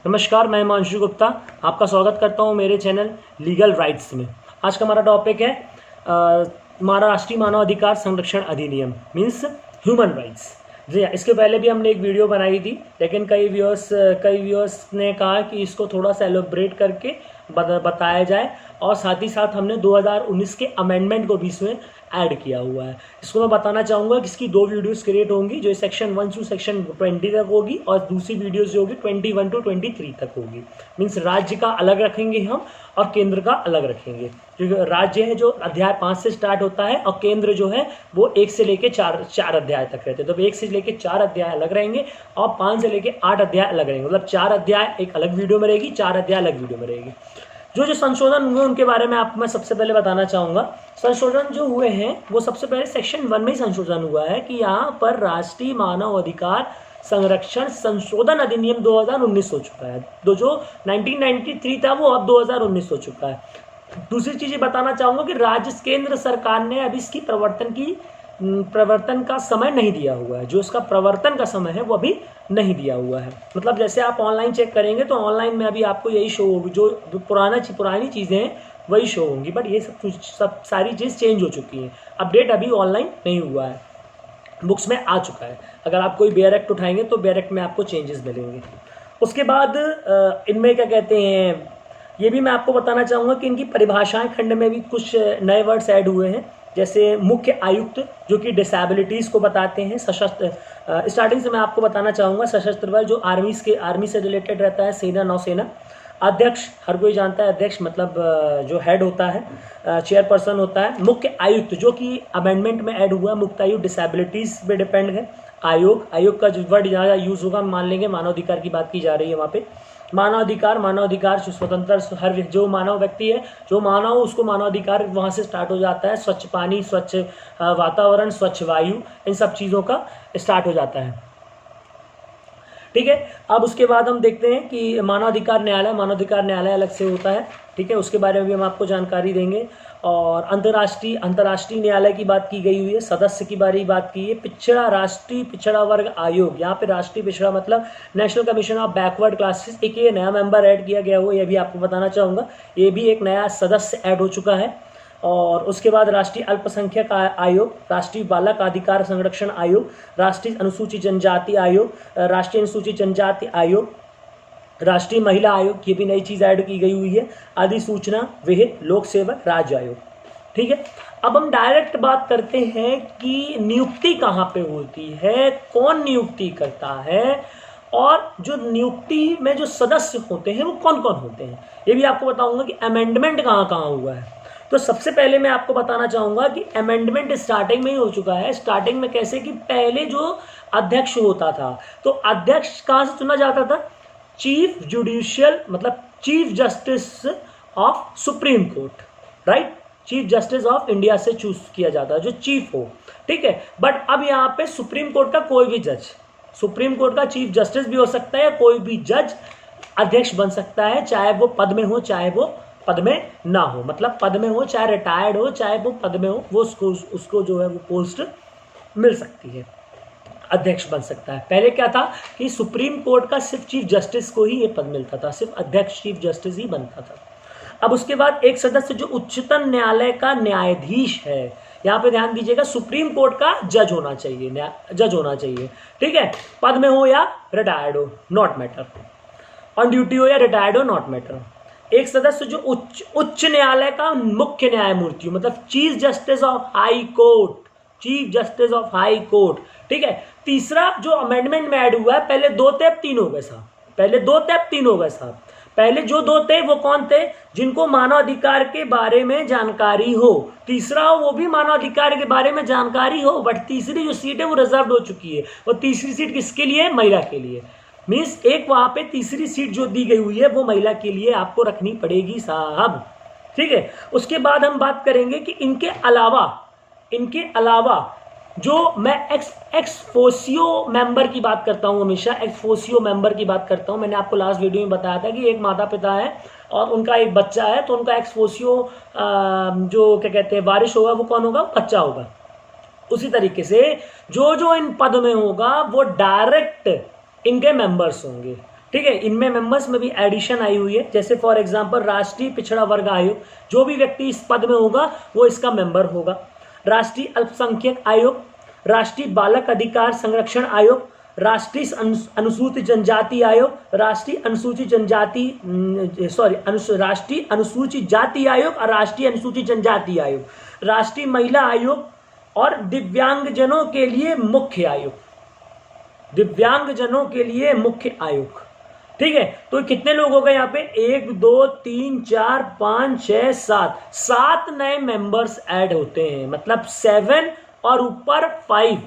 नमस्कार, मैं हिमांशु गुप्ता आपका स्वागत करता हूं मेरे चैनल लीगल राइट्स में। आज का हमारा टॉपिक है हमारा राष्ट्रीय मानव अधिकार संरक्षण अधिनियम मीन्स ह्यूमन राइट्स। जी हाँ, इसके पहले भी हमने एक वीडियो बनाई थी, लेकिन कई व्यूअर्स ने कहा कि इसको थोड़ा सा एलोब्रेट करके बताया जाए, और साथ ही साथ हमने 2019 के अमेंडमेंट को भी इसमें ऐड किया हुआ है। इसको मैं बताना चाहूँगा कि इसकी 2 वीडियोस क्रिएट होंगी, जो सेक्शन 1 से सेक्शन 20 तक होगी, और दूसरी वीडियोस जो होगी 21 से 23 तक होगी। मीन्स राज्य का अलग रखेंगे हम और केंद्र का अलग रखेंगे, क्योंकि राज्य है जो अध्याय 5 से स्टार्ट होता है, और केंद्र जो है वो 1 से लेके 4 अध्याय तक रहते हैं। तो 1 से लेके 4 अध्याय अलग रहेंगे और 5 से लेके 8 अध्याय अलग रहेंगे। मतलब 4 अध्याय एक अलग वीडियो में रहेगी, 4 अध्याय अलग वीडियो में रहेगी। जो संशोधन हुए उनके बारे में आपको मैं सबसे पहले बताना चाहूँगा। संशोधन जो हुए हैं वो सबसे पहले सेक्शन 1 में ही संशोधन हुआ है कि यहाँ पर राष्ट्रीय मानव अधिकार संरक्षण संशोधन अधिनियम 2019 हो चुका है। तो जो 1993 था वो अब 2019 हो चुका है। दूसरी चीज़ ये बताना चाहूँगा कि राज्य केंद्र सरकार ने अभी इसकी प्रवर्तन का समय नहीं दिया हुआ है। जो इसका प्रवर्तन का समय है वो अभी नहीं दिया हुआ है। मतलब जैसे आप ऑनलाइन चेक करेंगे तो ऑनलाइन में अभी आपको यही शो होगी, जो पुरानी चीज़ें हैं वही शो होंगी, बट ये सब सारी चीज़ चेंज हो चुकी हैं। अपडेट अभी ऑनलाइन नहीं हुआ है, बुक्स में आ चुका है। अगर आप कोई बेयर एक्ट उठाएंगे तो बेयर एक्ट में आपको चेंजेस मिलेंगे। उसके बाद इनमें क्या कहते हैं, ये भी मैं आपको बताना चाहूँगा कि इनकी परिभाषाएं खंड में भी कुछ नए वर्ड्स ऐड हुए हैं। जैसे मुख्य आयुक्त जो कि डिसेबिलिटीज़ को बताते हैं। सशस्त्र, स्टार्टिंग से मैं आपको बताना चाहूँगा, सशस्त्र बल जो आर्मी से रिलेटेड रहता है, सेना नौसेना। अध्यक्ष हर कोई जानता है, अध्यक्ष मतलब जो हेड होता है, चेयरपर्सन होता है। मुख्य आयुक्त जो कि अमेंडमेंट में ऐड हुआ है, मुख्य आयुक्त डिसेबिलिटीज़ पे डिपेंड है। आयोग का जो वर्ड ज़्यादा यूज़ होगा, मान लेंगे मानवाधिकार की बात की जा रही है वहाँ पे। मानवाधिकार जो स्वतंत्र, हर जो मानव व्यक्ति है, जो मानव, उसको मानवाधिकार वहाँ से स्टार्ट हो जाता है। स्वच्छ पानी, स्वच्छ वातावरण, स्वच्छ वायु, इन सब चीज़ों का स्टार्ट हो जाता है। ठीक है, अब उसके बाद हम देखते हैं कि मानवाधिकार न्यायालय अलग से होता है। ठीक है, उसके बारे में भी हम आपको जानकारी देंगे। और अंतर्राष्ट्रीय न्यायालय की बात की गई हुई है। सदस्य की बात की है। राष्ट्रीय पिछड़ा वर्ग आयोग, यहाँ पे राष्ट्रीय पिछड़ा मतलब national commission of backward classes, एक ये नया मेंबर ऐड किया गया हुआ, ये भी आपको बताना चाहूँगा। ये भी एक नया सदस्य ऐड हो चुका है। और उसके बाद राष्ट्रीय अल्पसंख्यक आयोग, राष्ट्रीय बालक अधिकार संरक्षण आयोग, राष्ट्रीय अनुसूचित जनजाति आयोग, राष्ट्रीय अनुसूचित जनजाति आयोग, राष्ट्रीय महिला आयोग, ये भी नई चीज़ ऐड की गई हुई है। अधिसूचना विहित लोक सेवक राज्य आयोग। ठीक है, अब हम डायरेक्ट बात करते हैं कि नियुक्ति कहाँ पे होती है, कौन नियुक्ति करता है, और जो नियुक्ति में जो सदस्य होते हैं वो कौन कौन होते हैं, ये भी आपको बताऊंगा कि अमेंडमेंट कहाँ कहाँ हुआ है। तो सबसे पहले मैं आपको बताना चाहूँगा कि अमेंडमेंट स्टार्टिंग में ही हो चुका है। स्टार्टिंग में कैसे कि पहले जो अध्यक्ष होता था, तो अध्यक्ष कहाँ से चुना जाता था? चीफ जुडिशियल मतलब chief justice of supreme court, right. Chief justice of India से चूज किया जाता है, जो चीफ हो। ठीक है, बट अब यहाँ पे सुप्रीम कोर्ट का कोई भी जज, सुप्रीम कोर्ट का चीफ जस्टिस भी हो सकता है, कोई भी जज अध्यक्ष बन सकता है, चाहे वो पद में हो चाहे वो पद में ना हो। मतलब पद में हो, चाहे रिटायर्ड हो, चाहे वो पद में हो, वो उसको जो है वो पोस्ट मिल सकती है, अध्यक्ष बन सकता है। पहले क्या था कि सुप्रीम कोर्ट का सिर्फ चीफ जस्टिस को ही ये पद मिलता था, सिर्फ अध्यक्ष चीफ जस्टिस ही बनता था। अब उसके बाद एक सदस्य जो उच्चतम न्यायालय का न्यायाधीश है, यहाँ पे ध्यान दीजिएगा, सुप्रीम कोर्ट का जज होना चाहिए। ठीक है, पद में हो या रिटायर्ड हो, नॉट मैटर। ऑन ड्यूटी हो या रिटायर्ड हो, नॉट मैटर। एक सदस्य जो उच्च न्यायालय का मुख्य न्यायमूर्ति, मतलब chief justice of high court. ठीक है, तीसरा जो अमेंडमेंट में ऐड हुआ है, पहले 2 थे अब 3 हो गए साहब। पहले जो 2 थे वो कौन थे? जिनको मानवाधिकार के बारे में जानकारी हो। तीसरा हो वो भी मानवाधिकार के बारे में जानकारी हो, बट तीसरी जो सीट है वो रिजर्व हो चुकी है। और तीसरी सीट किसके लिए? महिला के लिए। मीन्स एक वहां पे तीसरी सीट जो दी गई हुई है वो महिला के लिए आपको रखनी पड़ेगी साहब। ठीक है, उसके बाद हम बात करेंगे कि इनके अलावा जो मैं एक्सफोसियो मेंबर की बात करता हूं, हमेशा एक्सफोसियो मेंबर की बात करता हूं। मैंने आपको लास्ट वीडियो में बताया था कि एक माता पिता है और उनका एक बच्चा है, तो उनका एक्सफोसियो जो क्या कहते हैं वारिश होगा वो कौन होगा? बच्चा होगा। उसी तरीके से जो इन पद में होगा वो डायरेक्ट इनके मेंबर्स होंगे। ठीक है। इनमें मेंबर्स में भी एडिशन आई हुई है, जैसे फॉर एग्जांपल राष्ट्रीय पिछड़ा वर्ग आयोग, जो भी व्यक्ति इस पद में होगा वो इसका मेंबर होगा। राष्ट्रीय अल्पसंख्यक आयोग, राष्ट्रीय बालक अधिकार संरक्षण आयोग, राष्ट्रीय अनुसूचित जनजाति आयोग, राष्ट्रीय अनुसूचित जाति आयोग और राष्ट्रीय अनुसूचित जनजाति आयोग, राष्ट्रीय महिला आयोग और दिव्यांगजनों के लिए मुख्य आयोग, दिव्यांगजनों के लिए मुख्य आयोग। ठीक है, तो कितने लोग हो गए यहाँ पे? 1 2 3 4 5 6 7 नए मेंबर्स ऐड होते हैं, मतलब 7 और ऊपर 5,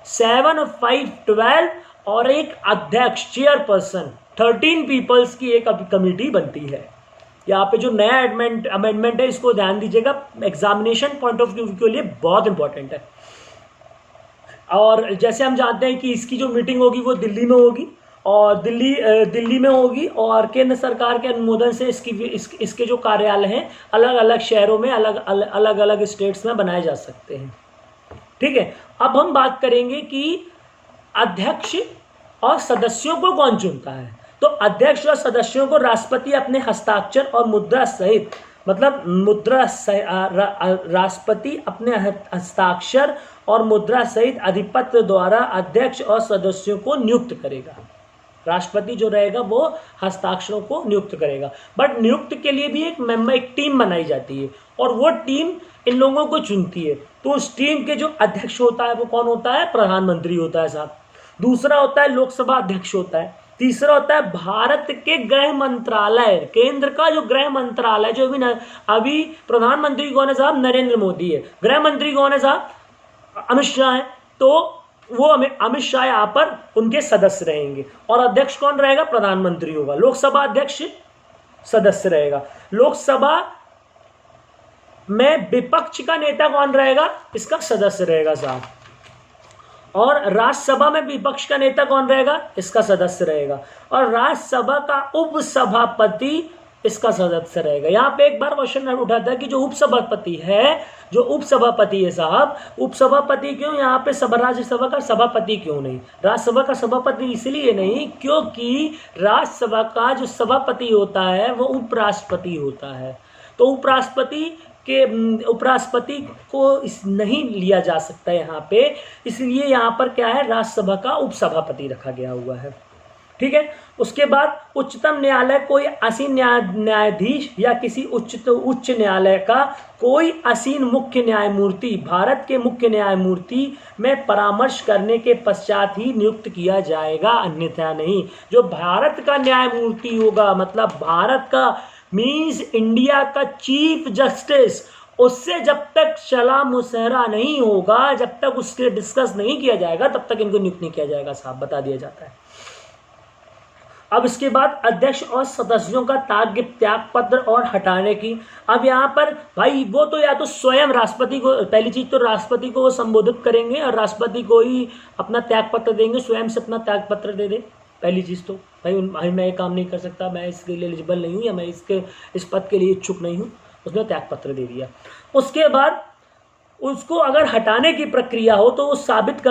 7 और 5 12 और एक अध्यक्ष चेयरपर्सन, 13 पीपल्स की एक कमेटी बनती है। यहाँ पे जो नया अमेंडमेंट है इसको ध्यान दीजिएगा, एग्जामिनेशन पॉइंट ऑफ व्यू के लिए बहुत इंपॉर्टेंट है। और जैसे हम जानते हैं कि इसकी जो मीटिंग होगी वो दिल्ली में होगी, और दिल्ली में होगी, और केंद्र सरकार के अनुमोदन से इसके जो कार्यालय हैं अलग अलग शहरों में अलग अलग स्टेट्स में बनाए जा सकते हैं। ठीक है, अब हम बात करेंगे कि अध्यक्ष और सदस्यों को कौन चुनता है। तो अध्यक्ष और सदस्यों को राष्ट्रपति अपने हस्ताक्षर और मुद्रा सहित, मतलब राष्ट्रपति अपने हस्ताक्षर और मुद्रा सहित अधिपत्र द्वारा अध्यक्ष और सदस्यों को नियुक्त करेगा। राष्ट्रपति जो रहेगा वो हस्ताक्षरों को नियुक्त करेगा, बट नियुक्त के लिए भी एक टीम बनाई जाती है और वो टीम इन लोगों को चुनती है। तो उस टीम के जो अध्यक्ष होता है वो कौन होता है? प्रधानमंत्री होता है साहब। दूसरा होता है लोकसभा अध्यक्ष होता है। तीसरा होता है भारत के गृह मंत्रालय, केंद्र का जो गृह मंत्रालय, जो अभी प्रधानमंत्री कौन है साहब? नरेंद्र मोदी है। गृह मंत्री कौन है साहब? अमित शाह है। तो वो अमित शाह यहाँ पर उनके सदस्य रहेंगे, और अध्यक्ष कौन रहेगा? प्रधानमंत्री होगा। लोकसभा अध्यक्ष सदस्य रहेगा। लोकसभा में विपक्ष का नेता कौन रहेगा? इसका सदस्य रहेगा साहब। और राज्यसभा में विपक्ष का नेता कौन रहेगा? इसका सदस्य रहेगा। और राज्यसभा का उपसभापति इसका सदस्य रहेगा। यहाँ पे एक बार क्वेश्चन उठाता है कि जो उपसभापति है साहब, उपसभापति क्यों? यहाँ पे राज्यसभा का सभापति क्यों नहीं? राज्यसभा का सभापति इसलिए नहीं क्योंकि राज्यसभा का जो सभापति होता है वो उपराष्ट्रपति होता है। तो उपराष्ट्रपति को नहीं लिया जा सकता यहाँ पे, इसलिए यहाँ पर क्या है? राज्यसभा का उपसभापति रखा गया हुआ है। ठीक है, उसके बाद उच्चतम न्यायालय कोई आसीन न्यायाधीश या किसी उच्च न्यायालय का कोई आसीन मुख्य न्यायमूर्ति भारत के मुख्य न्यायमूर्ति में परामर्श करने के पश्चात ही नियुक्त किया जाएगा, अन्यथा नहीं। जो भारत का न्यायमूर्ति होगा, मतलब भारत का मीन्स इंडिया का चीफ जस्टिस, उससे जब तक सलाह मुशहरा नहीं होगा, जब तक उसके डिस्कस नहीं किया जाएगा, तब तक इनको नियुक्त नहीं किया जाएगा साहब, बता दिया जाता है। अब इसके बाद अध्यक्ष और सदस्यों का त्याग पत्र और हटाने की। अब यहाँ पर भाई वो तो या तो स्वयं राष्ट्रपति को, पहली चीज तो राष्ट्रपति को वो संबोधित करेंगे और राष्ट्रपति को ही अपना त्याग पत्र देंगे, स्वयं से अपना त्याग पत्र दे दे। पहली चीज तो भाई मैं ये काम नहीं कर सकता, मैं इसके लिए एलिजिबल नहीं हूँ, या मैं इस पद के लिए इच्छुक नहीं हूँ, उसने त्याग पत्र दे दिया। उसके बाद उसको अगर हटाने की प्रक्रिया हो तो वो साबित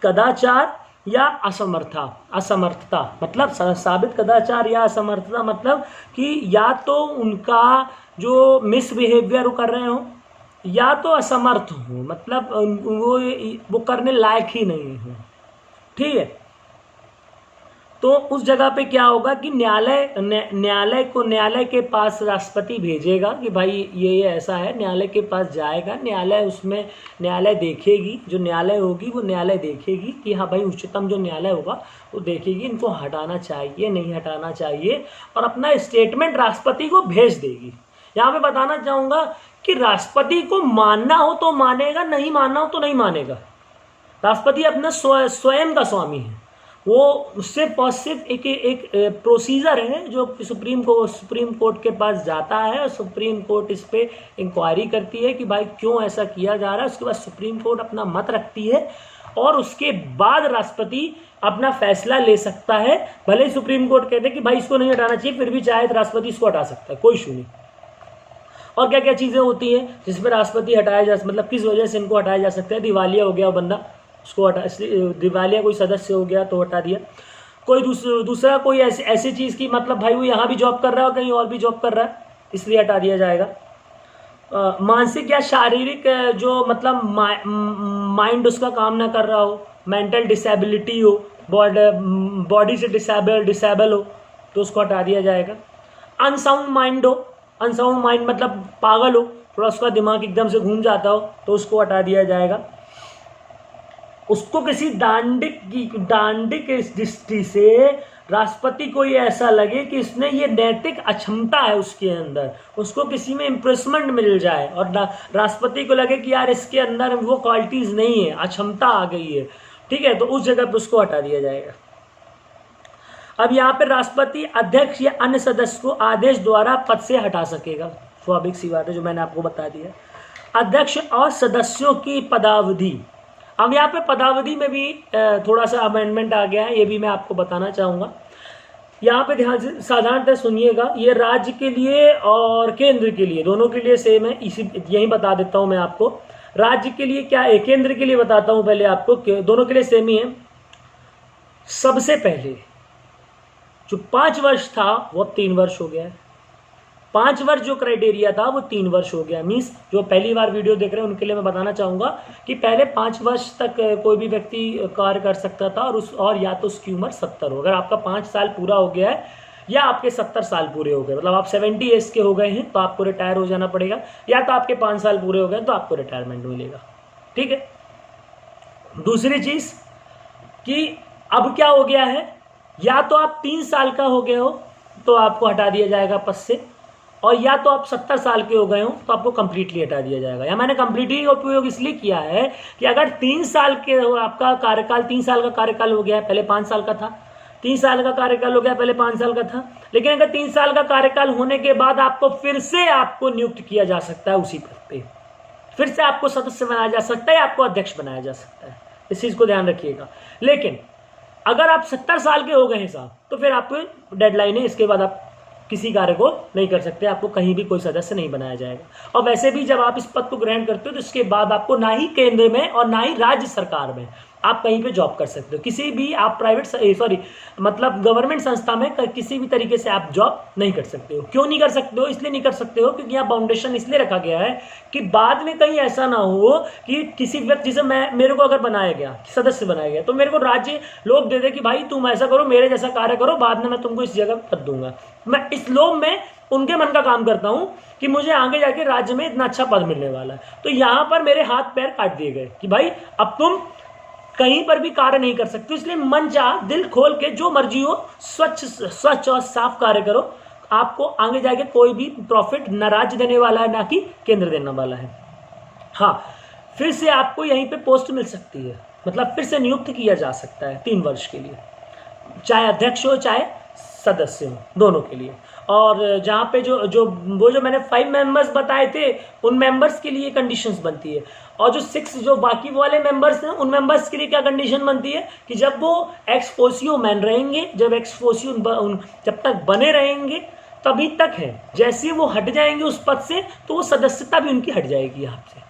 कदाचार या असमर्थता, मतलब साबित कदाचार या असमर्थता, मतलब कि या तो उनका जो मिसबिहेवियर वो कर रहे हो, या तो असमर्थ हो, मतलब वो करने लायक ही नहीं हो। ठीक है, तो उस जगह पे क्या होगा कि न्यायालय के पास राष्ट्रपति भेजेगा कि भाई ये ऐसा है, न्यायालय के पास जाएगा, न्यायालय देखेगी, जो न्यायालय होगी वो न्यायालय देखेगी कि हाँ भाई उच्चतम जो न्यायालय होगा वो देखेगी इनको हटाना चाहिए नहीं हटाना चाहिए, और अपना स्टेटमेंट राष्ट्रपति को भेज देगी। यहाँ पे बताना चाहूँगा कि राष्ट्रपति को मानना हो तो मानेगा, नहीं मानना हो तो नहीं मानेगा। राष्ट्रपति अपना स्वयं का स्वामी है, वो उससे सिर्फ एक प्रोसीजर है जो सुप्रीम कोर्ट के पास जाता है, और सुप्रीम कोर्ट इस पे इंक्वायरी करती है कि भाई क्यों ऐसा किया जा रहा है। उसके बाद सुप्रीम कोर्ट अपना मत रखती है और उसके बाद राष्ट्रपति अपना फैसला ले सकता है। भले ही सुप्रीम कोर्ट कहते हैं कि भाई इसको नहीं हटाना चाहिए, फिर भी चाहे तो राष्ट्रपति इसको हटा सकता है, कोई इशू नहीं। और क्या क्या चीज़ें होती हैं जिसमें राष्ट्रपति हटाया जा, मतलब किस वजह से इनको हटाया जा सकता है? दिवालिया हो गया बंदा, उसको हटा, दिवालिया कोई सदस्य हो गया तो हटा दिया। कोई दूसरा कोई ऐसी चीज़ की मतलब भाई वो यहाँ भी जॉब कर रहा है और कहीं और भी जॉब कर रहा है, इसलिए हटा दिया जाएगा। मानसिक या शारीरिक जो मतलब माइंड उसका काम ना कर रहा हो, मेंटल डिसेबिलिटी हो, बॉडी से डिसेबल हो, तो उसको हटा दिया जाएगा। अनसाउंड माइंड हो, अनसाउंड माइंड मतलब पागल हो, थोड़ा उसका दिमाग एकदम से घूम जाता हो, तो उसको हटा दिया जाएगा। उसको किसी दांडिक दृष्टि से राष्ट्रपति को ये ऐसा लगे कि इसने ये नैतिक अक्षमता है उसके अंदर, उसको किसी में इम्प्रेसमेंट मिल जाए और राष्ट्रपति को लगे कि यार इसके अंदर वो क्वालिटीज नहीं है, अक्षमता आ गई है, ठीक है, तो उस जगह पर उसको हटा दिया जाएगा। अब यहाँ पे राष्ट्रपति अध्यक्ष या अन्य सदस्य को आदेश द्वारा पद से हटा सकेगा। स्वाभाविक सी बात है जो मैंने आपको बता दिया। अध्यक्ष और सदस्यों की पदावधि, अब यहाँ पे पदावधि में भी थोड़ा सा अमेंडमेंट आ गया है, ये भी मैं आपको बताना चाहूँगा। यहाँ पे ध्यान से साधारणतः सुनिएगा, ये राज्य के लिए और केंद्र के लिए दोनों के लिए सेम है, यही बता देता हूँ मैं आपको। राज्य के लिए क्या है, केंद्र के लिए बताता हूँ पहले आपको, दोनों के लिए सेम ही है। सबसे पहले जो 5 वर्ष था वो अब 3 वर्ष हो गया है। 5 वर्ष जो क्राइटेरिया था वो 3 वर्ष हो गया। मीन्स जो पहली बार वीडियो देख रहे हैं उनके लिए मैं बताना चाहूँगा कि पहले 5 वर्ष तक कोई भी व्यक्ति कार्य कर सकता था और या तो उसकी उम्र 70 हो। अगर आपका 5 साल पूरा हो गया है या आपके 70 साल पूरे हो गए, मतलब आप 70 एज के हो गए हैं तो आपको रिटायर हो जाना पड़ेगा, या तो आपके 5 साल पूरे हो गए तो आपको रिटायरमेंट मिलेगा, ठीक है। दूसरी चीज़ कि अब क्या हो गया है, या तो आप 3 साल का हो गए हो तो आपको हटा दिया जाएगा पद से, और या तो आप 70 साल के हो गए हो तो आपको कंप्लीटली हटा दिया जाएगा। या मैंने कंप्लीटली उपयोग इसलिए किया है कि अगर 3 साल के आपका कार्यकाल, 3 साल का कार्यकाल हो गया, पहले 5 साल का था, 3 साल का कार्यकाल हो गया, पहले 5 साल का था, लेकिन अगर 3 साल का कार्यकाल होने के बाद आपको फिर से आपको नियुक्त किया जा सकता है उसी पद पे, फिर से आपको सदस्य बनाया जा सकता है, आपको अध्यक्ष बनाया जा सकता है, इस चीज़ को ध्यान रखिएगा। लेकिन अगर आप 70 साल के हो गए हैं साहब तो फिर आपको डेडलाइन है, इसके बाद आप किसी कार्य को नहीं कर सकते, आपको कहीं भी कोई सदस्य नहीं बनाया जाएगा। और वैसे भी जब आप इस पद को ग्रहण करते हो तो इसके बाद आपको ना ही केंद्र में और ना ही राज्य सरकार में आप कहीं पे जॉब कर सकते हो, किसी भी आप मतलब गवर्नमेंट संस्था में किसी भी तरीके से आप जॉब नहीं कर सकते हो। क्यों नहीं कर सकते हो? इसलिए नहीं कर सकते हो क्योंकि यहाँ फाउंडेशन इसलिए रखा गया है कि बाद में कहीं ऐसा ना हो कि किसी व्यक्ति से मेरे को अगर बनाया गया, सदस्य बनाया गया, तो मेरे को राज्य लोग दे दे कि भाई तुम ऐसा करो, मेरे जैसा कार्य करो, बाद में मैं तुमको इस जगह पद दूंगा। मैं इस लोभ में उनके मन का काम करता हूं कि मुझे आगे जाके राज्य में इतना अच्छा पद मिलने वाला है, तो यहां पर मेरे हाथ पैर काट दिए गए कि भाई अब तुम कहीं पर भी कार्य नहीं कर सकते। इसलिए मन चाह दिल खोल के जो मर्जी हो स्वच्छ और साफ कार्य करो, आपको आगे जाके कोई भी प्रॉफिट न राज्य देने वाला है ना कि केंद्र देने वाला है। हाँ, फिर से आपको यहीं पे पोस्ट मिल सकती है, मतलब फिर से नियुक्त किया जा सकता है 3 वर्ष के लिए, चाहे अध्यक्ष हो चाहे सदस्य हो, दोनों के लिए। और जहाँ पे जो मैंने 5 मेंबर्स बताए थे उन मेंबर्स के लिए कंडीशंस बनती है, और जो 6 जो बाकी वाले मेंबर्स हैं उन मेंबर्स के लिए क्या कंडीशन बनती है कि जब वो एक्स ऑफिशियो मैन रहेंगे, जब एक्स ऑफिशियो जब तक बने रहेंगे तभी तक है। जैसे वो हट जाएंगे उस पद से तो वो सदस्यता भी उनकी हट जाएगी आपसे।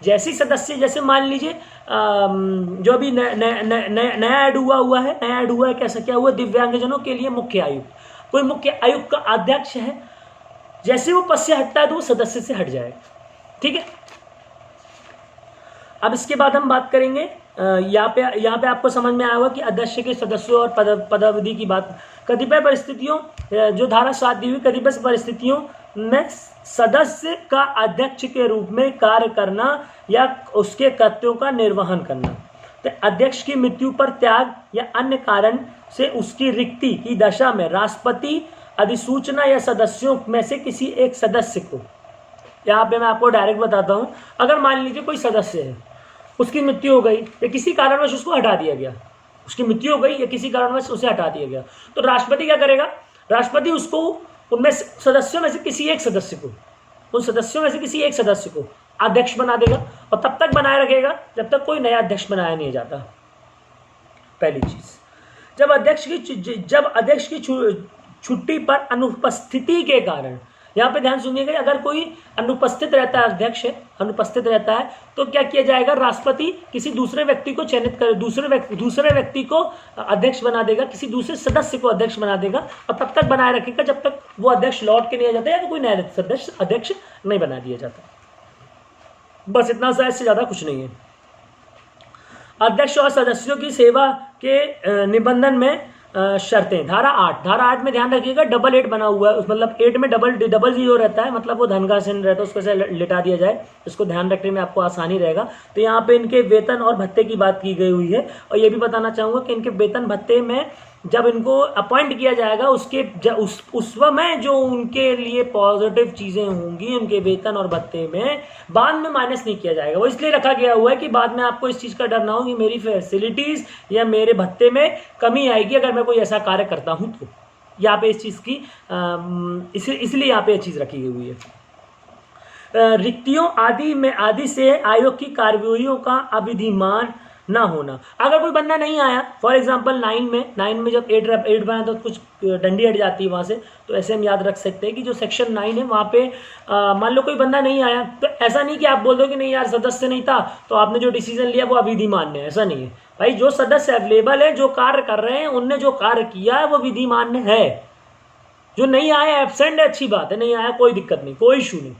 जैसे सदस्य, जैसे मान लीजिए जो अभी नया ऐड हुआ है, कैसा क्या हुआ, दिव्यांगजनों के लिए मुख्य आयुक्त, कोई मुख्य आयुक्त का अध्यक्ष है, जैसे वो पद से हटता है तो वो सदस्य से हट जाएगा, ठीक है। अब इसके बाद हम बात करेंगे, यहाँ पे आपको समझ में आया होगा कि अध्यक्ष के सदस्यों और पदावधि की बात। कतिपय परिस्थितियों, जो धारा 7 दी हुई, कतिपय परिस्थितियों में सदस्य का अध्यक्ष के रूप में कार्य करना या उसके कर्तव्यों का निर्वहन करना, तो अध्यक्ष की मृत्यु पर त्याग या अन्य कारण से उसकी रिक्ति की दशा में राष्ट्रपति अधिसूचना या सदस्यों में से किसी एक सदस्य को, यहाँ पे मैं आपको डायरेक्ट बताता हूँ, अगर मान लीजिए कोई सदस्य है, उसकी मृत्यु हो गई या किसी कारणवश उसको हटा दिया गया, उसकी मृत्यु हो गई या किसी कारणवश उसे हटा दिया गया, तो राष्ट्रपति क्या करेगा? राष्ट्रपति उसको उनमें सदस्यों में से किसी एक सदस्य को, उन सदस्यों में से किसी एक सदस्य को अध्यक्ष बना देगा और तब तक बनाए रखेगा जब तक कोई नया अध्यक्ष बनाया नहीं जाता। पहली चीज, जब अध्यक्ष की छुट्टी पर अनुपस्थिति के कारण, यहाँ पे ध्यान सुनिएगा, अगर कोई अनुपस्थित रहता है अध्यक्ष है अनुपस्थित रहता है तो क्या किया जाएगा, राष्ट्रपति किसी दूसरे व्यक्ति को चयनित कर दूसरे व्यक्ति को अध्यक्ष बना देगा, किसी दूसरे सदस्य को अध्यक्ष बना देगा और तब तक बनाए रखेगा जब तक वो अध्यक्ष लौट के नहीं आ जाता या कोई नया सदस्य अध्यक्ष नहीं बना दिया जाता। बस इतना सा, इससे ज्यादा कुछ नहीं है। अध्यक्ष और सदस्यों की सेवा के निबंधन में शर्तें, धारा 8 में ध्यान रखिएगा डबल 8 बना हुआ है, मतलब 8 में डबल जीरो रहता है, मतलब वो धन का चिन्ह रहता है, उसको से लिटा दिया जाए, इसको ध्यान रखने में आपको आसानी रहेगा। तो यहाँ पे इनके वेतन और भत्ते की बात की गई हुई है और ये भी बताना चाहूँगा कि इनके वेतन भत्ते में जब इनको अपॉइंट किया जाएगा उस समय जो उनके लिए पॉजिटिव चीज़ें होंगी उनके वेतन और भत्ते में, बाद में माइनस नहीं किया जाएगा। वो इसलिए रखा गया हुआ है कि बाद में आपको इस चीज़ का डर ना हो कि मेरी फैसिलिटीज़ या मेरे भत्ते में कमी आएगी अगर मैं कोई ऐसा कार्य करता हूँ। तो यहाँ पे इस चीज़ की इसलिए यहाँ पे ये चीज़ रखी हुई है। रिक्तियों आदि से आयोग की कार्यवाहियों का अविधिमान ना होना। अगर कोई बंदा नहीं आया, फॉर एग्जांपल 9 में जब 8 बना तो कुछ डंडी हट जाती है वहाँ से, तो ऐसे हम याद रख सकते हैं कि जो सेक्शन 9 है वहाँ पे मान लो कोई बंदा नहीं आया तो ऐसा नहीं कि आप बोल दो कि नहीं यार सदस्य नहीं था तो आपने जो डिसीजन लिया वो अविधिमान्य है, ऐसा नहीं है भाई। जो सदस्य अवेलेबल है, जो कार्य कर रहे हैं, उनने जो कार्य किया है वो विधिमान्य है। जो नहीं आया एब्सेंट है, अच्छी बात है, नहीं आया कोई दिक्कत नहीं, कोई इशू नहीं।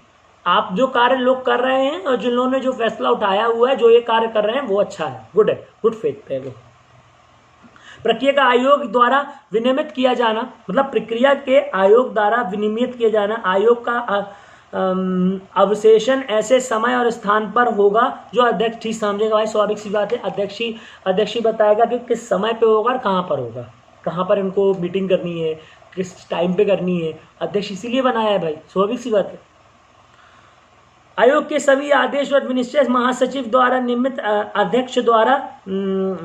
आप जो कार्य लोग कर रहे हैं और जिन्होंने जो फैसला उठाया हुआ है, जो ये कार्य कर रहे हैं वो अच्छा है, गुड है, गुड फेथ पे है वो। प्रक्रिया का आयोग द्वारा विनियमित किया जाना, मतलब प्रक्रिया के आयोग द्वारा विनियमित किया जाना, आयोग का अवशेषण ऐसे समय और स्थान पर होगा जो अध्यक्ष ठीक समझेगा। भाई स्वाभाविक सी बात है, अध्यक्ष ही बताएगा कि किस समय पे होगा और कहाँ पर होगा, कहाँ पर इनको मीटिंग करनी है, किस टाइम पे करनी है। अध्यक्ष इसीलिए बनाया है भाई, स्वाभाविक सी बात है। आयोग के सभी आदेश और विनिश्चय महासचिव द्वारा नियमित अध्यक्ष द्वारा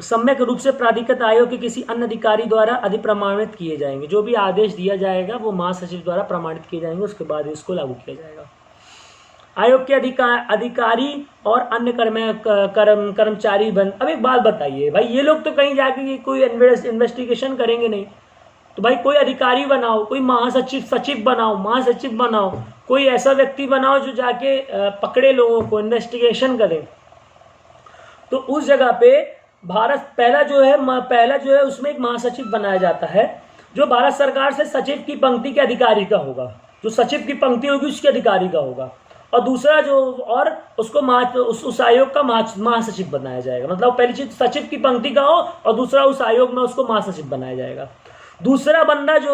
सम्यक रूप से प्राधिकृत आयोग के किसी अन्य अधिकारी द्वारा अधिप्रमाणित किए जाएंगे। जो भी आदेश दिया जाएगा वो महासचिव द्वारा प्रमाणित किए जाएंगे, उसके बाद इसको लागू किया जाएगा। आयोग के अधिकारी और अन्य कर्मचारी बंद। अब एक बात बताइए भाई, ये लोग तो कहीं जाके कोई इन्वेस्टिगेशन करेंगे नहीं, तो भाई कोई अधिकारी बनाओ, कोई सचिव बनाओ, कोई ऐसा व्यक्ति बनाओ जो जाके पकड़े लोगों को, इन्वेस्टिगेशन करे। तो उस जगह पे पहला जो है उसमें एक महासचिव बनाया जाता है जो भारत सरकार से सचिव की पंक्ति के अधिकारी का होगा, जो सचिव की पंक्ति होगी उसके अधिकारी का होगा। और दूसरा उस आयोग का महासचिव बनाया जाएगा। मतलब पहली चीज सचिव की पंक्ति का हो और दूसरा उस आयोग में उसको महासचिव बनाया जाएगा। दूसरा बंदा जो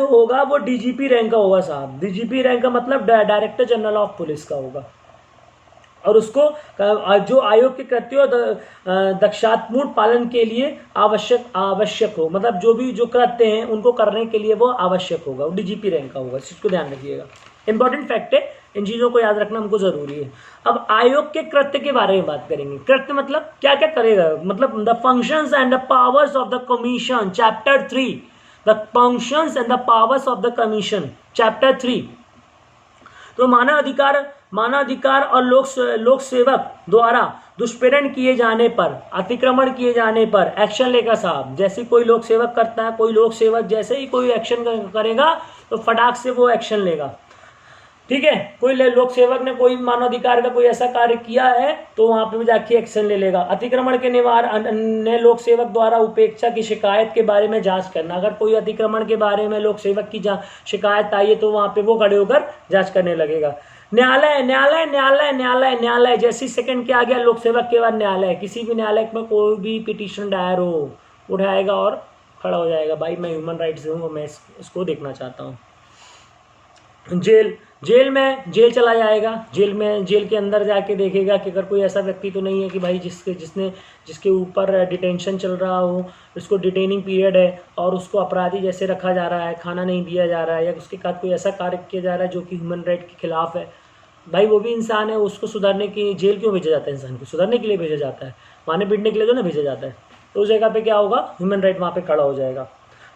होगा वो डीजीपी रैंक का होगा साहब। डीजीपी रैंक का मतलब डायरेक्टर जनरल ऑफ पुलिस का होगा और उसको जो आयोग के कृत्यों दक्षतापूर्ण पालन के लिए आवश्यक हो, मतलब जो कृत्य हैं उनको करने के लिए वो आवश्यक होगा, वो डीजीपी रैंक का होगा। इस चीज को ध्यान रखिएगा, इंपॉर्टेंट फैक्ट है, इन चीजों को याद रखना हमको जरूरी है। अब आयोग के कृत्य के बारे में बात करेंगे। कृत्य मतलब क्या क्या करेगा, मतलब the functions and the powers of the commission, chapter 3, the functions and the powers of the commission, chapter 3। तो मानव अधिकार और लोक सेवक द्वारा दुष्प्रेरण किए जाने पर, अतिक्रमण किए जाने पर एक्शन लेगा साहब। जैसे कोई लोक सेवक करता है, कोई लोक सेवक जैसे ही कोई एक्शन करेगा तो फटाक से वो एक्शन लेगा, ठीक है। कोई लोक सेवक ने कोई मानवाधिकार का कोई ऐसा कार्य किया है तो वहां पे जाके एक्शन ले लेगा। अतिक्रमण के निवारण ने लोक सेवक द्वारा उपेक्षा की शिकायत के बारे में जांच करना। अगर कोई अतिक्रमण के बारे में लोक सेवक की शिकायत आई है तो वहां पे वो खड़े होकर जांच करने लगेगा। न्यायालय जैसी सेकंड के आ गया लोक सेवक के बाद न्यायालय। किसी भी न्यायालय में कोई भी पिटीशन दायर हो, उठाएगा और खड़ा हो जाएगा, भाई मैं ह्यूमन राइट्स हूँ, मैं इसको देखना चाहता हूँ। जेल चला जाएगा। जेल के अंदर जाके देखेगा कि अगर कोई ऐसा व्यक्ति तो नहीं है कि भाई जिसके ऊपर डिटेंशन चल रहा हो, उसको डिटेनिंग पीरियड है और उसको अपराधी जैसे रखा जा रहा है, खाना नहीं दिया जा रहा है, या उसके साथ कोई ऐसा कार्य किया जा रहा है जो कि ह्यूमन राइट के खिलाफ है। भाई वो भी इंसान है, उसको सुधारने की जेल क्यों भेजा जाता है? इंसान को सुधारने के लिए भेजा जाता है, मारने पीटने के लिए तो ना भेजा जाता है। तो उस जगह पे क्या होगा, ह्यूमन राइट वहाँ पे खड़ा हो जाएगा।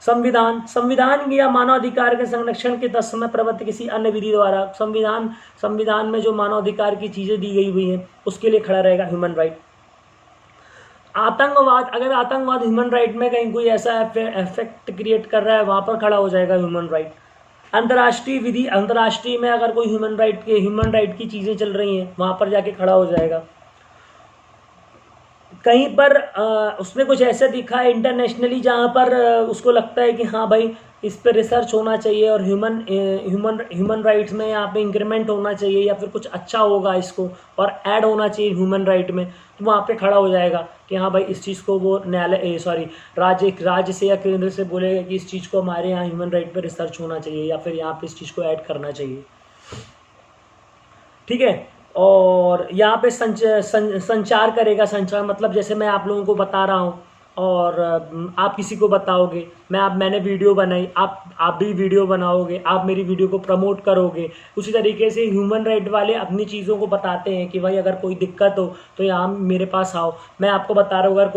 संविधान या मानवाधिकार के संरक्षण के तत्समय प्रवृत्ति किसी अन्य विधि द्वारा, संविधान में जो मानवाधिकार की चीजें दी गई हुई हैं उसके लिए खड़ा रहेगा ह्यूमन राइट। आतंकवाद, अगर आतंकवाद ह्यूमन राइट में कहीं कोई ऐसा इफेक्ट क्रिएट कर रहा है वहां पर खड़ा हो जाएगा ह्यूमन राइट। अंतर्राष्ट्रीय विधि, अंतर्राष्ट्रीय में अगर कोई ह्यूमन राइट की चीज़ें चल रही हैं वहाँ पर जाके खड़ा हो जाएगा। कहीं पर उसमें कुछ ऐसा दिखा है इंटरनेशनली जहाँ पर उसको लगता है कि हाँ भाई इस पर रिसर्च होना चाहिए और ह्यूमन राइट्स में यहाँ पे इंक्रीमेंट होना चाहिए या फिर कुछ अच्छा होगा इसको और ऐड होना चाहिए ह्यूमन राइट में, तो वहाँ पे खड़ा हो जाएगा कि हाँ भाई इस चीज़ को वो न्यायालय राज्य से या केंद्र से बोलेगा कि इस चीज़ को हमारे यहाँ ह्यूमन राइट पर रिसर्च होना चाहिए या फिर यहाँ पे इस चीज़ को ऐड करना चाहिए। ठीक है, और यहाँ पे संचार करेगा। संचार मतलब जैसे मैं आप लोगों को बता रहा हूँ और आप किसी को बताओगे, मैंने वीडियो बनाई, आप भी वीडियो बनाओगे, आप मेरी वीडियो को प्रमोट करोगे। उसी तरीके से ह्यूमन राइट वाले अपनी चीज़ों को बताते हैं कि भाई अगर कोई दिक्कत हो तो यहाँ मेरे पास आओ। मैं आपको बता रहा हूँ अगर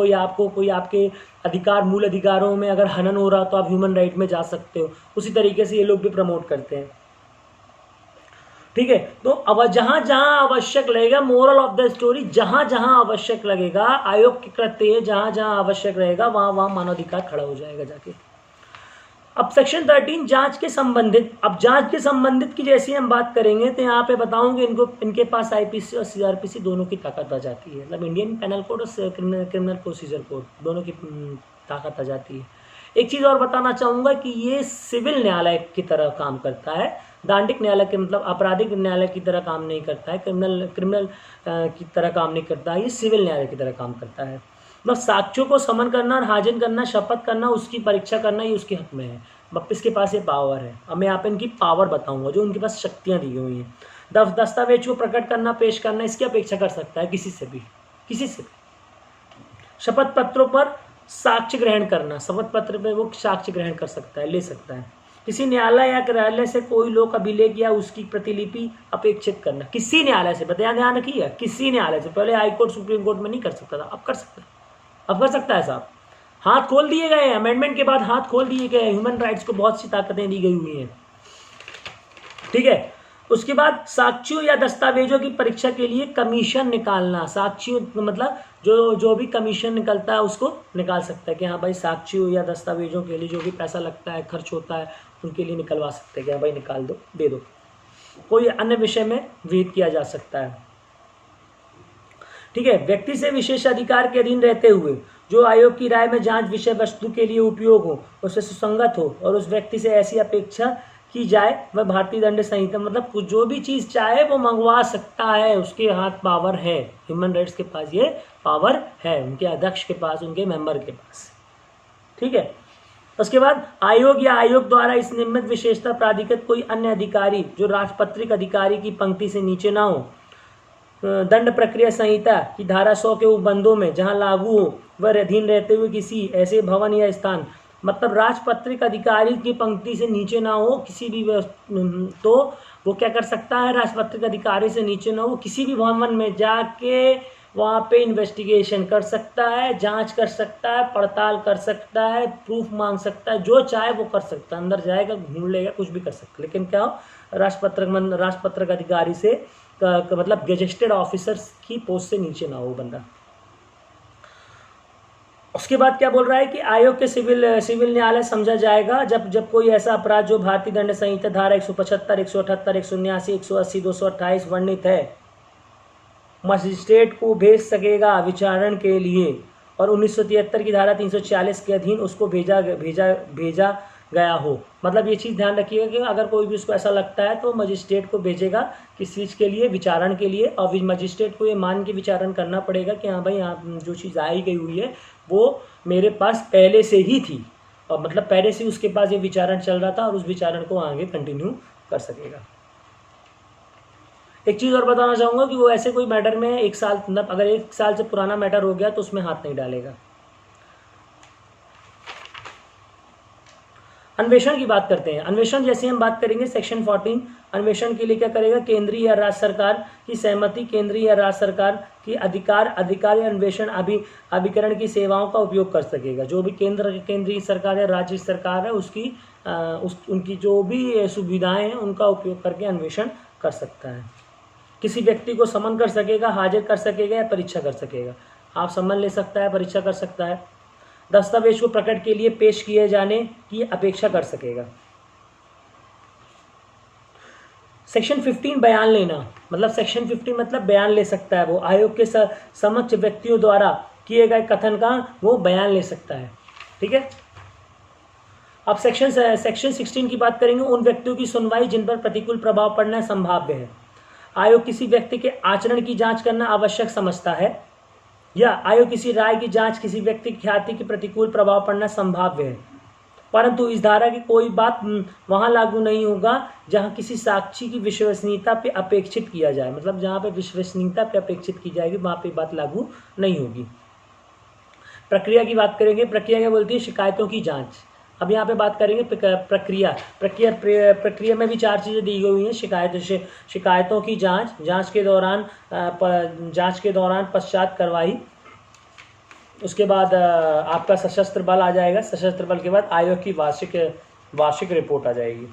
कोई आपके मूल अधिकारों में अगर हनन हो रहा तो आप ह्यूमन राइट में जा सकते हो। उसी तरीके से ये लोग भी प्रमोट करते हैं। ठीक है, तो अब जहां जहां आवश्यक लगेगा, मोरल ऑफ द स्टोरी, जहां जहां आवश्यक लगेगा आयोग के कृत्य है, जहां जहां आवश्यक रहेगा वहां वहां मानवाधिकार खड़ा हो जाएगा जाके। अब सेक्शन 13 जांच के संबंधित। अब जांच के संबंधित की जैसी हम बात करेंगे तो यहाँ पे बताऊंगे इनके पास आईपीसी और सीआरपीसी दोनों की ताकत आ जाती है, मतलब इंडियन पेनल कोड और क्रिमिनल प्रोसीजर कोड दोनों की ताकत आ जाती है। एक चीज़ और बताना चाहूँगा कि ये सिविल न्यायालय की तरह काम करता है, दांडिक न्यायालय के मतलब आपराधिक न्यायालय की तरह काम नहीं करता है, क्रिमिनल की तरह काम नहीं करता है, ये सिविल न्यायालय की तरह काम करता है। मतलब साक्ष्यों को समन करना और हाजिर करना, शपथ करना, उसकी परीक्षा करना, ये उसके हक में है। इसके पास ये पावर है। अब मैं यहाँ पे इनकी पावर बताऊंगा जो उनके पास शक्तियाँ दी हुई हैं। दस्तावेज को प्रकट करना, पेश करना, इसकी अपेक्षा कर सकता है किसी से भी। शपथ पत्रों पर साक्ष्य ग्रहण करना, शपथ पत्र पे वो साक्ष्य ग्रहण कर सकता है, ले सकता है। किसी न्यायालय या कार्यालय से कोई लोक अभिलेख या उसकी प्रतिलिपि अपेक्षित करना, किसी न्यायालय से, बताया ध्यान रखिए, किसी न्यायालय से। पहले हाई कोर्ट सुप्रीम कोर्ट में नहीं कर सकता था, अब कर सकता है, अब कर सकता है साहब। हाथ खोल दिए गए हैं, अमेंडमेंट के बाद हाथ खोल दिए गए हैं, ह्यूमन राइट्स को बहुत सी ताकतें दी गई हुई हैं। ठीक है, उसके बाद साक्ष्यों या दस्तावेजों की परीक्षा के लिए कमीशन निकालना। साक्ष्यों मतलब जो भी कमीशन निकलता है उसको निकाल सकता है कि हाँ भाई साक्ष्यों या दस्तावेजों के लिए जो भी पैसा लगता है, खर्च होता है, उनके लिए निकलवा सकते हैं कि हाँ भाई निकाल दो, दे दो। कोई अन्य विषय में विहित किया जा सकता है। ठीक है, व्यक्ति से विशेष अधिकार के अधीन रहते हुए जो आयोग की राय में जांच विषय वस्तु के लिए उपयोग हो, उससे सुसंगत हो और उस व्यक्ति से ऐसी अपेक्षा की जाए वह भारतीय दंड संहिता, मतलब जो भी चीज़ चाहे वो मंगवा सकता है, उसके हाथ पावर है। ह्यूमन राइट्स के पास ये पावर है, उनके अध्यक्ष के पास, उनके मेंबर के पास। ठीक है, उसके बाद आयोग या आयोग द्वारा इस निम्नलिखित विशेषता प्राधिकृत कोई अन्य अधिकारी जो राजपत्रित अधिकारी की पंक्ति से नीचे ना हो, दंड प्रक्रिया संहिता की धारा 100 के उपबंधों में जहां लागू हो वह अधीन रहते हुए किसी ऐसे भवन या स्थान, मतलब राजपत्रित अधिकारी की पंक्ति से नीचे ना हो किसी भी, तो वो क्या कर सकता है, राजपत्रित अधिकारी से नीचे ना हो किसी भी भवन में जाके वहाँ पे इन्वेस्टिगेशन कर सकता है, जांच कर सकता है, पड़ताल कर सकता है, प्रूफ मांग सकता है, जो चाहे वो कर सकता है। अंदर जाएगा, घूम लेगा, कुछ भी कर सकता है, लेकिन क्या हो, राजपत्रित अधिकारी से मतलब गेजेटेड ऑफिसर्स की पोस्ट से नीचे ना हो बंदा। उसके बाद क्या बोल रहा है कि आयोग के सिविल न्यायालय समझा जाएगा जब कोई ऐसा अपराध जो भारतीय दंड संहिता धारा 175, 178, 179, 180, 228 वर्णित है मजिस्ट्रेट को भेज सकेगा विचारण के लिए, और 1973 की धारा 340 के अधीन उसको भेजा गया हो। मतलब ये चीज़ ध्यान रखिएगा कि अगर कोई भी उसको ऐसा लगता है तो मजिस्ट्रेट को भेजेगा किस चीज़ के लिए, विचारण के लिए, और मजिस्ट्रेट को ये मान के विचारण करना पड़ेगा कि हाँ भाई यहाँ जो चीज़ आई गई हुई है वो मेरे पास पहले से ही थी, और मतलब पहले से उसके पास ये विचारण चल रहा था और उस विचारण को आगे कंटिन्यू कर सकेगा। एक चीज़ और बताना चाहूँगा कि वो ऐसे कोई मैटर में 1 साल, मतलब अगर 1 साल से पुराना मैटर हो गया तो उसमें हाथ नहीं डालेगा। अन्वेषण की बात करते हैं। अन्वेषण जैसे हम बात करेंगे सेक्शन 14, अन्वेषण के लिए क्या करेगा, केंद्रीय या राज्य सरकार की सहमति, केंद्रीय या राज्य सरकार की अधिकारी अन्वेषण अभिकरण की सेवाओं का उपयोग कर सकेगा। जो भी केंद्रीय सरकार या राज्य सरकार है उनकी जो भी सुविधाएं हैं उनका उपयोग करके अन्वेषण कर सकता है। किसी व्यक्ति को समन कर सकेगा, हाजिर कर सकेगा या परीक्षा कर सकेगा। आप समन ले सकता है, परीक्षा कर सकता है। दस्तावेज को प्रकट के लिए पेश किए जाने की अपेक्षा कर सकेगा। सेक्शन 15 बयान लेना, मतलब सेक्शन 15 मतलब बयान ले सकता है वो, आयोग के समक्ष व्यक्तियों द्वारा किए गए कथन का वो बयान ले सकता है। ठीक है। अब सेक्शन 16 की बात करेंगे, उन व्यक्तियों की सुनवाई जिन पर प्रतिकूल प्रभाव पड़ना संभाव्य है। आयोग किसी व्यक्ति के आचरण की जांच करना आवश्यक समझता है, या आयोग किसी राय की जांच किसी व्यक्ति की ख्याति के प्रतिकूल प्रभाव पड़ना संभाव्य है, परंतु इस धारा की कोई बात वहां लागू नहीं होगा जहां किसी साक्षी की विश्वसनीयता पे अपेक्षित किया जाए। मतलब जहां पे विश्वसनीयता पे अपेक्षित की जाएगी वहां पे बात लागू नहीं होगी। प्रक्रिया की बात करेंगे, प्रक्रिया क्या बोलती है? शिकायतों की जांच। अब यहाँ पे बात करेंगे प्रक्रिया प्रक्रिया में भी 4 चीज़ें दी गई हुई हैं। शिकायतों की जांच, जांच के दौरान पश्चात कार्रवाई, उसके बाद आपका सशस्त्र बल आ जाएगा, सशस्त्र बल के बाद आयोग की वार्षिक रिपोर्ट आ जाएगी।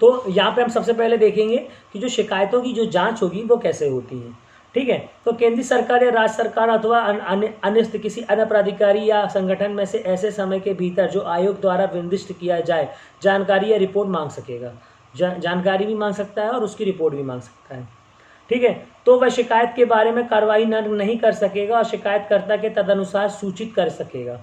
तो यहाँ पे हम सबसे पहले देखेंगे कि जो शिकायतों की जो जांच होगी वो कैसे होती है। ठीक है। तो केंद्रीय सरकार या राज्य सरकार अथवा अन्य किसी अन्य प्राधिकारी या संगठन में से ऐसे समय के भीतर जो आयोग द्वारा निर्दिष्ट किया जाए जानकारी या रिपोर्ट मांग सकेगा। जानकारी भी मांग सकता है और उसकी रिपोर्ट भी मांग सकता है। ठीक है। तो वह शिकायत के बारे में कार्रवाई नहीं कर सकेगा और शिकायतकर्ता के तदनुसार सूचित कर सकेगा।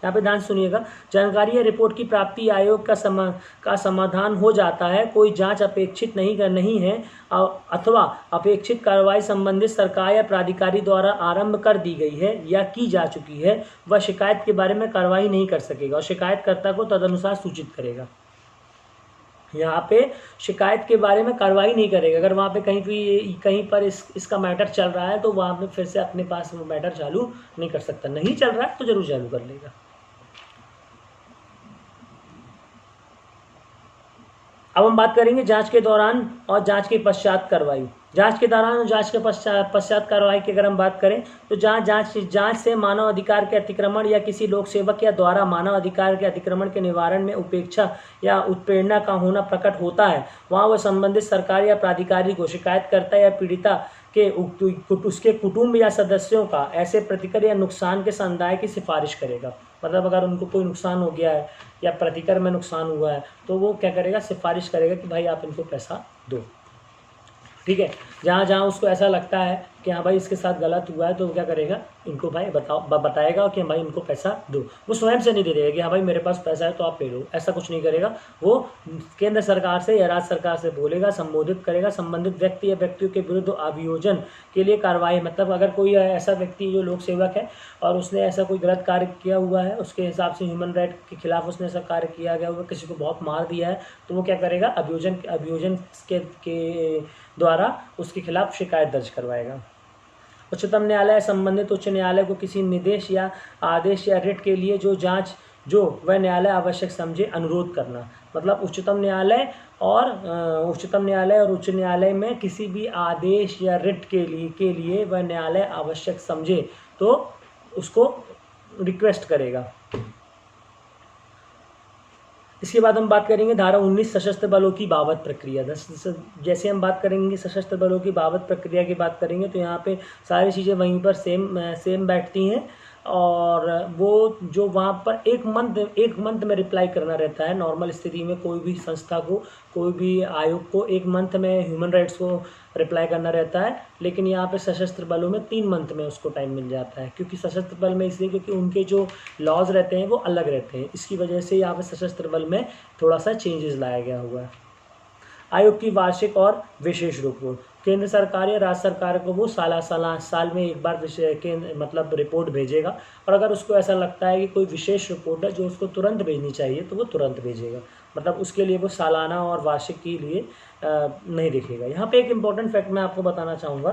यहाँ पे ध्यान सुनिएगा, जानकारी या रिपोर्ट की प्राप्ति आयोग का समाधान हो जाता है, कोई जांच अपेक्षित नहीं है अथवा अपेक्षित कार्रवाई संबंधित सरकार या प्राधिकारी द्वारा आरंभ कर दी गई है या की जा चुकी है, वह शिकायत के बारे में कार्रवाई नहीं कर सकेगा और शिकायतकर्ता को तदनुसार सूचित करेगा। यहाँ पे शिकायत के बारे में कार्रवाई नहीं करेगा। अगर वहाँ पे कहीं पर इसका मैटर चल रहा है तो वहाँ पे फिर से अपने पास वो मैटर चालू नहीं कर सकता। नहीं चल रहा है तो जरूर चालू कर लेगा। अब हम बात करेंगे जांच के दौरान और जांच के पश्चात कार्रवाई। जांच के दौरान और जांच के पश्चात कार्रवाई की अगर हम बात करें तो जांच से मानव अधिकार के अतिक्रमण या किसी लोक सेवक या द्वारा मानव अधिकार के अतिक्रमण के निवारण में उपेक्षा या उत्प्रेरणा का होना प्रकट होता है, वहाँ वह संबंधित सरकार या प्राधिकारी को शिकायतकर्ता या पीड़िता के उसके कुटुंब या सदस्यों का ऐसे प्रतिकर या नुकसान के समुदाय की सिफारिश करेगा। मतलब अगर उनको कोई नुकसान हो गया है या प्रतिकर में नुकसान हुआ है तो वो क्या करेगा? सिफारिश करेगा कि भाई आप इनको पैसा दो। ठीक है। जहाँ जहाँ उसको ऐसा लगता है कि हाँ भाई इसके साथ गलत हुआ है तो वो क्या करेगा? इनको भाई बताएगा कि भाई इनको पैसा दो। वो स्वयं से नहीं दे देगा कि हाँ भाई मेरे पास पैसा है तो आप पे लो, ऐसा कुछ नहीं करेगा। वो केंद्र सरकार से या राज्य सरकार से बोलेगा, संबोधित करेगा, संबंधित व्यक्ति या व्यक्तियों के विरुद्ध अभियोजन के लिए कार्रवाई। मतलब अगर कोई ऐसा व्यक्ति जो लोक सेवक है और उसने ऐसा कोई गलत कार्य किया हुआ है, उसके हिसाब से ह्यूमन राइट के खिलाफ उसने ऐसा कार्य किया गया हुआ, किसी को बहुत मार दिया है, तो वो क्या करेगा? अभियोजन के द्वारा उसके खिलाफ शिकायत दर्ज करवाएगा। उच्चतम न्यायालय संबंधित उच्च न्यायालय को किसी निर्देश या आदेश या रिट के लिए जो वह न्यायालय आवश्यक समझे अनुरोध करना। मतलब उच्चतम न्यायालय और उच्च न्यायालय में किसी भी आदेश या रिट के लिए वह न्यायालय आवश्यक समझे तो उसको रिक्वेस्ट करेगा। इसके बाद हम बात करेंगे धारा 19 सशस्त्र बलों की बाबत प्रक्रिया। जैसे हम बात करेंगे सशस्त्र बलों की बाबत प्रक्रिया की बात करेंगे तो यहाँ पे सारी चीज़ें वहीं पर सेम बैठती हैं और वो जो वहाँ पर एक मंथ में रिप्लाई करना रहता है। नॉर्मल स्थिति में कोई भी संस्था को, कोई भी आयोग को 1 मंथ में ह्यूमन राइट्स को रिप्लाई करना रहता है, लेकिन यहाँ पे सशस्त्र बलों में 3 मंथ में उसको टाइम मिल जाता है। क्योंकि सशस्त्र बल में इसलिए क्योंकि उनके जो लॉज रहते हैं वो अलग रहते हैं, इसकी वजह से यहाँ पे सशस्त्र बल में थोड़ा सा चेंजेस लाया गया हुआ है। आयोग की वार्षिक और विशेष रिपोर्ट। केंद्र सरकार या राज्य सरकार को वो साल में एक बार मतलब रिपोर्ट भेजेगा और अगर उसको ऐसा लगता है कि कोई विशेष रिपोर्ट है जो उसको तुरंत भेजनी चाहिए तो वो तुरंत भेजेगा। मतलब उसके लिए वो सालाना और वार्षिक के लिए नहीं देखेगा। यहाँ पे एक इम्पॉर्टेंट फैक्ट मैं आपको बताना चाहूँगा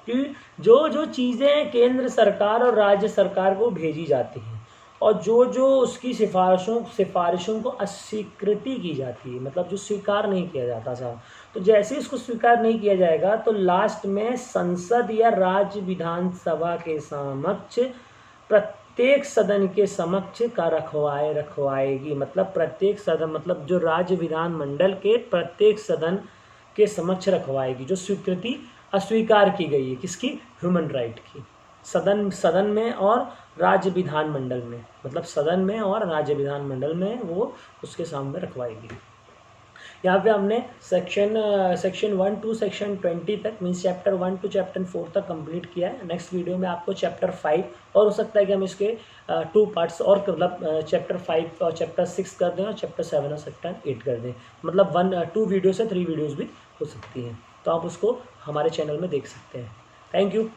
कि जो चीज़ें केंद्र सरकार और राज्य सरकार को भेजी जाती हैं और जो उसकी सिफारिशों को अस्वीकृति की जाती है, मतलब जो स्वीकार नहीं किया जाता साहब, तो जैसे इसको स्वीकार नहीं किया जाएगा तो लास्ट में संसद या राज्य विधानसभा के समक्ष प्रत्येक सदन के समक्ष का रखवाएगी। मतलब प्रत्येक सदन, मतलब जो राज्य विधानमंडल के प्रत्येक सदन के समक्ष रखवाएगी जो स्वीकृति अस्वीकार की गई है किसकी? ह्यूमन राइट की। सदन में और राज्य विधानमंडल में, मतलब सदन में और राज्य विधानमंडल में वो उसके सामने रखवाएगी। यहाँ पे हमने सेक्शन 1 टू सेक्शन 20 तक मीन्स चैप्टर 1 टू चैप्टर 4 तक कंप्लीट किया है। नेक्स्ट वीडियो में आपको चैप्टर 5 और हो सकता है कि हम इसके 2 पार्ट्स और मतलब चैप्टर 5 और चैप्टर 6 कर दें और चैप्टर 7 और चैप्टर 8 कर दें, मतलब 2 वीडियो से 3 वीडियोज़ भी हो सकती हैं। तो आप उसको हमारे चैनल में देख सकते हैं। Thank you.